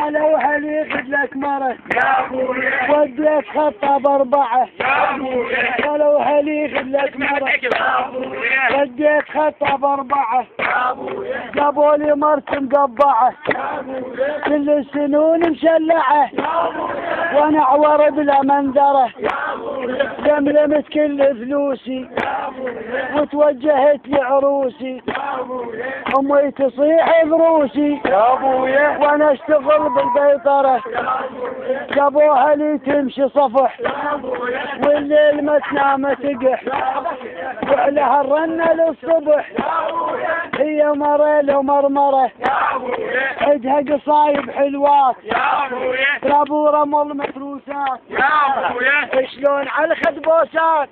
قالوا هل خذ لك مرة وديت خطة بأربعة قالوا هل خذ لك مرة وديت خطة بأربعة جابوا لي مرت مقبعة كل السنون مشلعة وانا عور بلا منذرة لملمت كل فلوسي وتوجهت لعروسي امي تصيح بروسي وانا اشتغل بالبيطرة جابوها لي تمشي صفح والليل ما تنام تقح وعليها الرنة للصبح هي مريلة ومرمرة عدها قصايب حلوات ترابو رمل متروسات شلون على الخد بوسات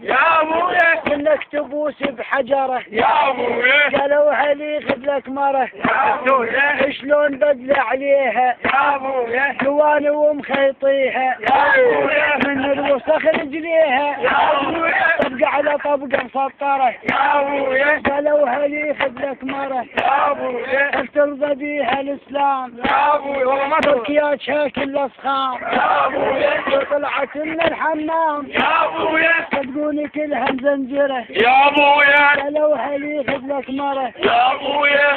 انك تبوس بحجرة قالوا هلي خذ لك مرة شلون بدل عليها كواني ومخيطيها من الوسخ رجليها طبقة على طبقة مسطرة قالوا هلي خذ لك مرة ترضى بيها الاسلام تركيا شاكل الاصخام طلعت من الحمام صدقوني كلها مزنجرة قالوا هلي خذ لك مرة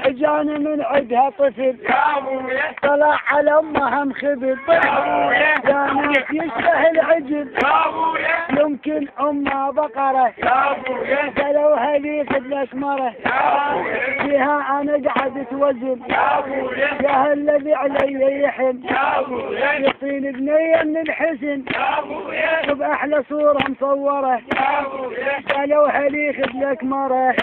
اجاني من عدها طفل طلع على امها مخبل كانت يشبه العجل يمكن امها بقرة قالوا هلي خذ لك مرة فيها انا قاعد اتوزن يا الذي علي يحن يعطيني بنية من الحسن بأحلى صورة مصورة قالوا هلي خذ لك مرة